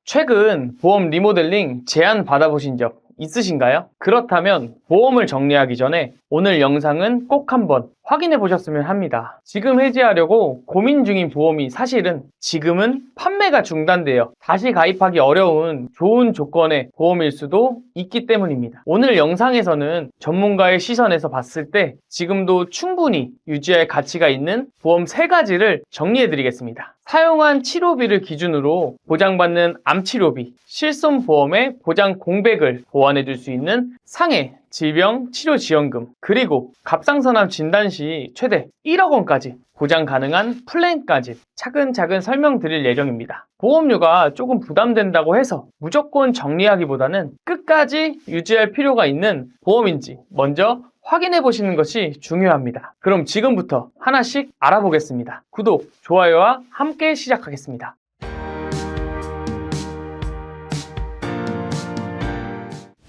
최근 보험 리모델링 제안 받아보신 적 있으신가요? 그렇다면 보험을 정리하기 전에 오늘 영상은 꼭 한번 확인해 보셨으면 합니다. 지금 해지하려고 고민 중인 보험이 사실은 지금은 판매가 중단되어 다시 가입하기 어려운 좋은 조건의 보험일 수도 있기 때문입니다. 오늘 영상에서는 전문가의 시선에서 봤을 때 지금도 충분히 유지할 가치가 있는 보험 3가지를 정리해 드리겠습니다. 사용한 치료비를 기준으로 보장받는 암치료비, 실손보험의 보장 공백을 보완해 줄 수 있는 상해 질병 치료 지원금, 그리고 갑상선암 진단 시 최대 1억 원까지 보장 가능한 플랜까지 차근차근 설명드릴 예정입니다. 보험료가 조금 부담된다고 해서 무조건 정리하기보다는 끝까지 유지할 필요가 있는 보험인지 먼저 확인해 보시는 것이 중요합니다. 그럼 지금부터 하나씩 알아보겠습니다. 구독, 좋아요와 함께 시작하겠습니다.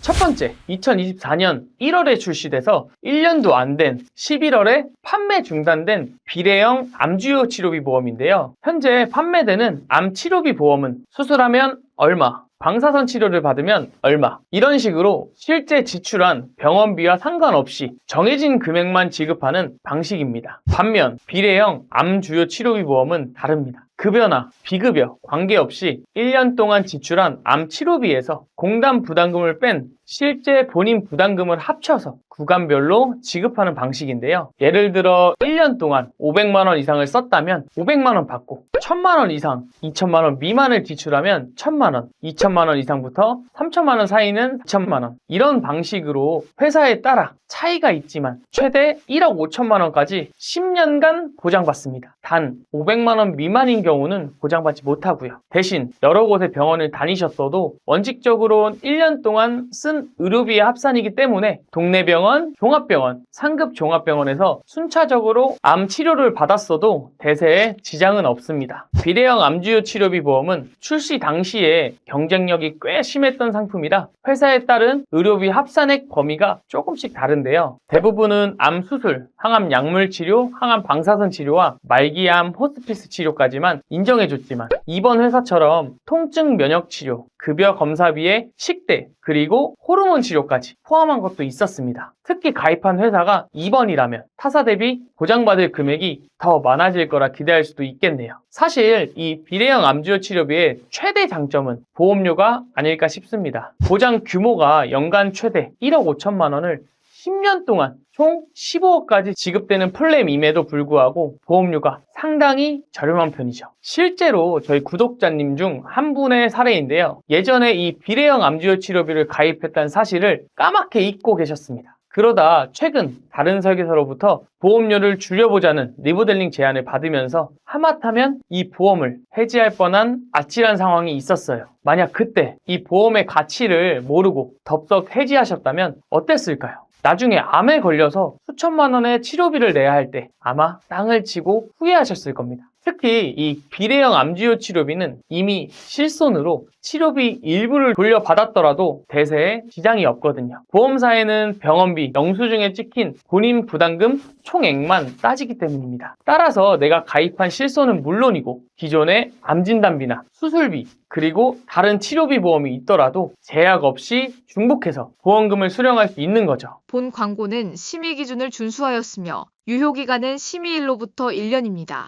첫 번째, 2024년 1월에 출시돼서 1년도 안 된 11월에 판매 중단된 비례형 암주요 치료비 보험인데요. 현재 판매되는 암 치료비 보험은 수술하면 얼마, 방사선 치료를 받으면 얼마, 이런 식으로 실제 지출한 병원비와 상관없이 정해진 금액만 지급하는 방식입니다. 반면 비례형 암주요 치료비 보험은 다릅니다. 급여나 비급여 관계없이 1년 동안 지출한 암 치료비에서 공단 부담금을 뺀 실제 본인 부담금을 합쳐서 구간별로 지급하는 방식인데요. 예를 들어 1년 동안 500만 원 이상을 썼다면 500만 원 받고 1000만 원 이상, 2000만 원 미만을 지출하면 1000만 원, 2000만 원 이상부터 3000만 원 사이는 2000만 원, 이런 방식으로 회사에 따라 차이가 있지만 최대 1억 5천만 원까지 10년간 보장받습니다. 단 500만 원 미만인 경우는 보장받지 못하고요. 대신 여러 곳의 병원을 다니셨어도 원칙적으로 1년 동안 쓴 의료비의 합산이기 때문에 동네 병원, 종합병원, 상급 종합병원에서 순차적으로 암 치료를 받았어도 대세에 지장은 없습니다. 비례형 암주요 치료비 보험은 출시 당시에 경쟁력이 꽤 심했던 상품이라 회사에 따른 의료비 합산액 범위가 조금씩 다른데요. 대부분은 암 수술, 항암 약물 치료, 항암 방사선 치료와 말기암 호스피스 치료까지만 인정해줬지만 이번 회사처럼 통증 면역 치료, 급여 검사비에 식대, 그리고 호르몬 치료까지 포함한 것도 있었습니다. 특히 가입한 회사가 2번이라면 타사 대비 보장받을 금액이 더 많아질 거라 기대할 수도 있겠네요. 사실 이 비례형 암주요 치료비의 최대 장점은 보험료가 아닐까 싶습니다. 보장 규모가 연간 최대 1억 5천만 원을 10년 동안 총 15억까지 지급되는 플랜임에도 불구하고 보험료가 상당히 저렴한 편이죠. 실제로 저희 구독자님 중 한 분의 사례인데요. 예전에 이 비례형 암주요 치료비를 가입했다는 사실을 까맣게 잊고 계셨습니다. 그러다 최근 다른 설계사로부터 보험료를 줄여보자는 리모델링 제안을 받으면서 하마터면 이 보험을 해지할 뻔한 아찔한 상황이 있었어요. 만약 그때 이 보험의 가치를 모르고 덥석 해지하셨다면 어땠을까요? 나중에 암에 걸려서 수천만 원의 치료비를 내야 할 때 아마 땅을 치고 후회하셨을 겁니다. 특히 이 비례형 암주요 치료비는 이미 실손으로 치료비 일부를 돌려받았더라도 대세에 지장이 없거든요. 보험사에는 병원비, 영수증에 찍힌 본인 부담금 총액만 따지기 때문입니다. 따라서 내가 가입한 실손은 물론이고 기존의 암진단비나 수술비, 그리고 다른 치료비 보험이 있더라도 제약 없이 중복해서 보험금을 수령할 수 있는 거죠. 본 광고는 심의 기준을 준수하였으며 유효기간은 심의일로부터 1년입니다.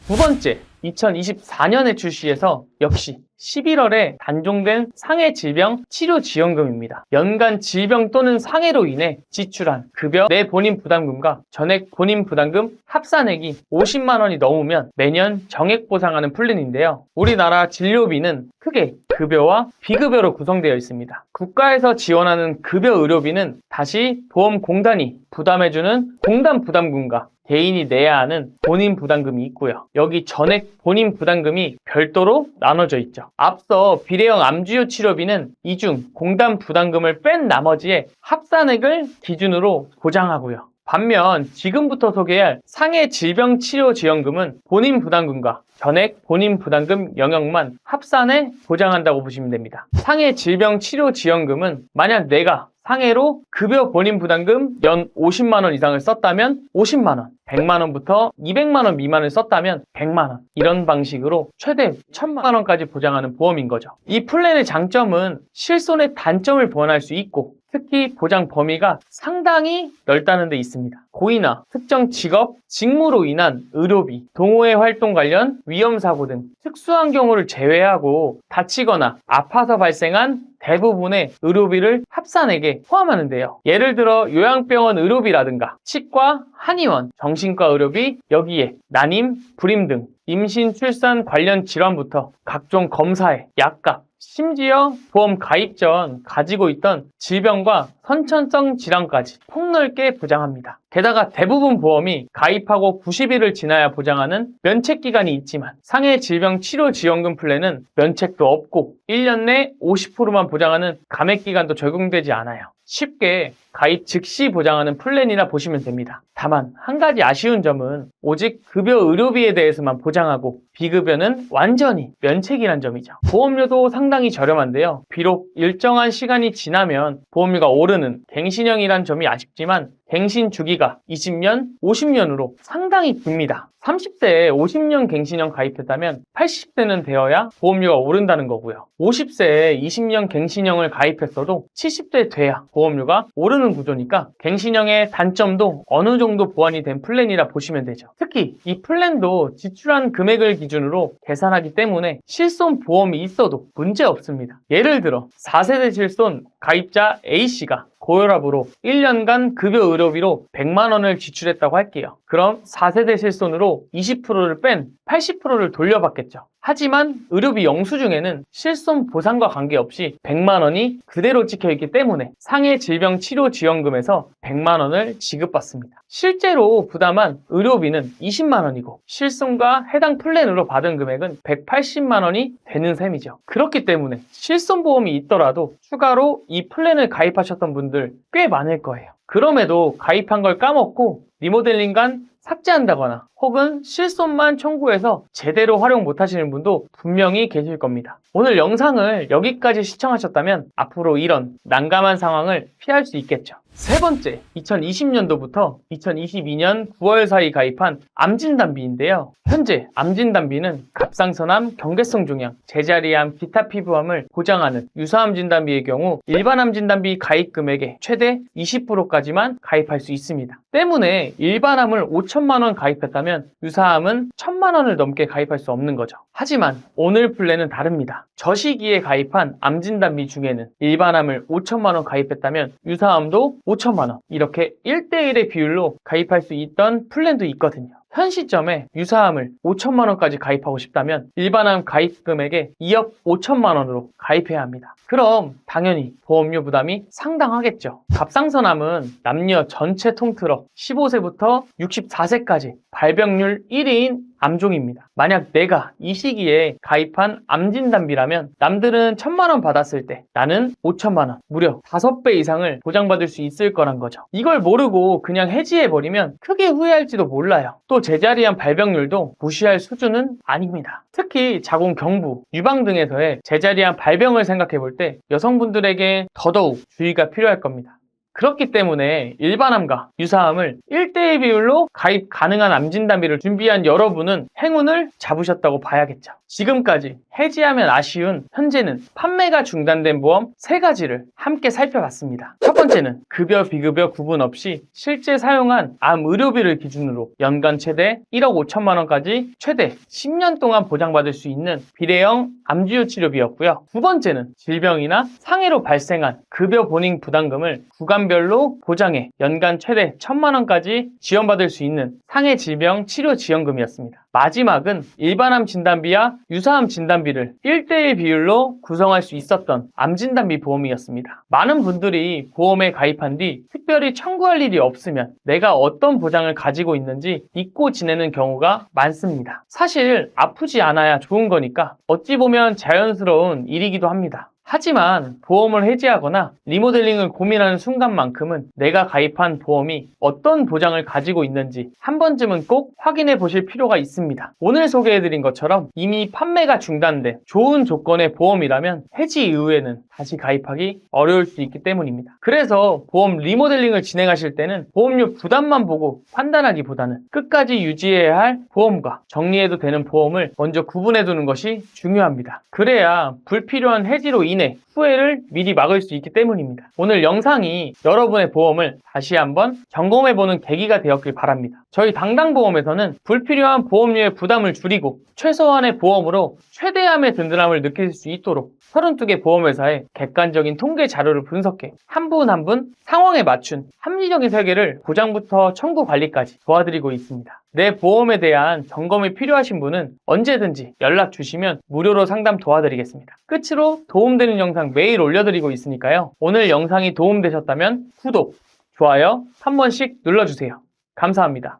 두 번째, 2024년에 출시해서 역시 11월에 단종된 상해 질병 치료 지원금입니다. 연간 질병 또는 상해로 인해 지출한 급여 내 본인 부담금과 전액 본인 부담금 합산액이 50만 원이 넘으면 매년 정액 보상하는 플랜인데요. 우리나라 진료비는 크게 급여와 비급여로 구성되어 있습니다. 국가에서 지원하는 급여 의료비는 다시 보험공단이 부담해주는 공단 부담금과 개인이 내야 하는 본인 부담금이 있고요. 여기 전액 본인 부담금이 별도로 나눠져 있죠. 앞서 비례형 암주요 치료비는 이중 공단 부담금을 뺀 나머지의 합산액을 기준으로 보장하고요. 반면 지금부터 소개할 상해 질병 치료 지원금은 본인 부담금과 전액 본인 부담금 영역만 합산해 보장한다고 보시면 됩니다. 상해 질병 치료 지원금은 만약 내가 상해로 급여 본인 부담금 연 50만 원 이상을 썼다면 50만 원, 100만 원부터 200만 원 미만을 썼다면 100만 원. 이런 방식으로 최대 1000만 원까지 보장하는 보험인 거죠. 이 플랜의 장점은 실손의 단점을 보완할 수 있고 특히 보장 범위가 상당히 넓다는 데 있습니다. 고의나 특정 직업, 직무로 인한 의료비, 동호회 활동 관련 위험사고 등 특수한 경우를 제외하고 다치거나 아파서 발생한 대부분의 의료비를 합산액에 포함하는데요. 예를 들어 요양병원 의료비라든가 치과, 한의원, 정신과 의료비, 여기에 난임, 불임 등 임신, 출산 관련 질환부터 각종 검사에 약값, 심지어 보험 가입 전 가지고 있던 질병과 선천성 질환까지 폭넓게 보장합니다. 게다가 대부분 보험이 가입하고 90일을 지나야 보장하는 면책기간이 있지만 상해 질병 치료 지원금 플랜은 면책도 없고 1년 내 50%만 보장하는 감액기간도 적용되지 않아요. 쉽게 가입 즉시 보장하는 플랜이라 보시면 됩니다. 다만 한 가지 아쉬운 점은 오직 급여 의료비에 대해서만 보장하고 비급여는 완전히 면책이란 점이죠. 보험료도 상당히 저렴한데요. 비록 일정한 시간이 지나면 보험료가 오르는 갱신형이란 점이 아쉽지만 갱신 주기가 20년, 50년으로 상당히 깁니다. 30대에 50년 갱신형 가입했다면 80대는 되어야 보험료가 오른다는 거고요. 50세에 20년 갱신형을 가입했어도 70대 돼야 보험료가 오르는 구조니까 갱신형의 단점도 어느 정도 보완이 된 플랜이라 보시면 되죠. 특히 이 플랜도 지출한 금액을 기준으로 계산하기 때문에 실손 보험이 있어도 문제 없습니다. 예를 들어 4세대 실손 가입자 A씨가 고혈압으로 1년간 급여 의료비로 100만 원을 지출했다고 할게요. 그럼 4세대 실손으로 20%를 뺀 80%를 돌려받겠죠. 하지만 의료비 영수증에는 실손 보상과 관계없이 100만 원이 그대로 찍혀있기 때문에 상해 질병 치료 지원금에서 100만 원을 지급받습니다. 실제로 부담한 의료비는 20만 원이고 실손과 해당 플랜으로 받은 금액은 180만 원이 되는 셈이죠. 그렇기 때문에 실손보험이 있더라도 추가로 이 플랜을 가입하셨던 분들 꽤 많을 거예요. 그럼에도 가입한 걸 까먹고 리모델링간 삭제한다거나 혹은 실손만 청구해서 제대로 활용 못하시는 분도 분명히 계실 겁니다. 오늘 영상을 여기까지 시청하셨다면 앞으로 이런 난감한 상황을 피할 수 있겠죠. 세 번째, 2020년도부터 2022년 9월 사이 가입한 암진단비인데요. 현재 암진단비는 갑상선암, 경계성 종양, 제자리암, 기타 피부암을 보장하는 유사암 진단비의 경우 일반 암 진단비 가입 금액의 최대 20%까지만 가입할 수 있습니다. 때문에 일반암을 5천만 원 가입했다면 유사암은 1,000만 원을 넘게 가입할 수 없는 거죠. 하지만 오늘 플랜은 다릅니다. 저 시기에 가입한 암 진단비 중에는 일반암을 5천만 원 가입했다면 유사암도 5천만 원 이렇게 1대1의 비율로 가입할 수 있던 플랜도 있거든요. 현 시점에 유사암을 5천만 원까지 가입하고 싶다면 일반암 가입 금액의 2억 5천만 원으로 가입해야 합니다. 그럼 당연히 보험료 부담이 상당하겠죠. 갑상선암은 남녀 전체 통틀어 15세부터 64세까지 발병률 1위인 암종입니다. 만약 내가 이 시기에 가입한 암진단비라면 남들은 1,000만 원 받았을 때 나는 5천만 원, 무려 5배 이상을 보장받을 수 있을 거란 거죠. 이걸 모르고 그냥 해지해버리면 크게 후회할지도 몰라요. 또 제자리암 발병률도 무시할 수준은 아닙니다. 특히 자궁 경부, 유방 등에서의 제자리암 발병을 생각해 볼 때 여성분들에게 더더욱 주의가 필요할 겁니다. 그렇기 때문에 일반암과 유사암을 1대1 비율로 가입 가능한 암진단비를 준비한 여러분은 행운을 잡으셨다고 봐야겠죠. 지금까지 해지하면 아쉬운 현재는 판매가 중단된 보험 3가지를 함께 살펴봤습니다. 첫 번째는 급여, 비급여 구분 없이 실제 사용한 암 의료비를 기준으로 연간 최대 1억 5천만 원까지 최대 10년 동안 보장받을 수 있는 비례형 암주요 치료비였고요. 두 번째는 질병이나 상해로 발생한 급여 본인 부담금을 구간별로 보장해 연간 최대 1,000만 원까지 지원받을 수 있는 상해 질병 치료 지원금이었습니다. 마지막은 일반암 진단비와 유사암 진단비를 1대1 비율로 구성할 수 있었던 암진단비 보험이었습니다. 많은 분들이 보험에 가입한 뒤 특별히 청구할 일이 없으면 내가 어떤 보장을 가지고 있는지 잊고 지내는 경우가 많습니다. 사실 아프지 않아야 좋은 거니까 어찌 보면 자연스러운 일이기도 합니다. 하지만 보험을 해지하거나 리모델링을 고민하는 순간만큼은 내가 가입한 보험이 어떤 보장을 가지고 있는지 한 번쯤은 꼭 확인해 보실 필요가 있습니다. 오늘 소개해드린 것처럼 이미 판매가 중단된 좋은 조건의 보험이라면 해지 이후에는 다시 가입하기 어려울 수 있기 때문입니다. 그래서 보험 리모델링을 진행하실 때는 보험료 부담만 보고 판단하기보다는 끝까지 유지해야 할 보험과 정리해도 되는 보험을 먼저 구분해 두는 것이 중요합니다. 그래야 불필요한 해지로 인해 후회를 미리 막을 수 있기 때문입니다. 오늘 영상이 여러분의 보험을 다시 한번 점검해보는 계기가 되었길 바랍니다. 저희 당당보험에서는 불필요한 보험료의 부담을 줄이고 최소한의 보험으로 최대함의 든든함을 느낄 수 있도록 32개 보험회사의 객관적인 통계 자료를 분석해 한 분 한 분 상황에 맞춘 합리적인 설계를 보장부터 청구 관리까지 도와드리고 있습니다. 내 보험에 대한 점검이 필요하신 분은 언제든지 연락 주시면 무료로 상담 도와드리겠습니다. 끝으로 도움되는 영상 매일 올려드리고 있으니까요. 오늘 영상이 도움되셨다면 구독, 좋아요 한 번씩 눌러주세요. 감사합니다.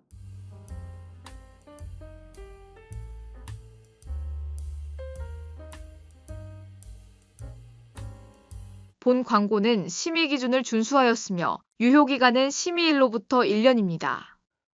본 광고는 심의 기준을 준수하였으며 유효기간은 심의일로부터 1년입니다.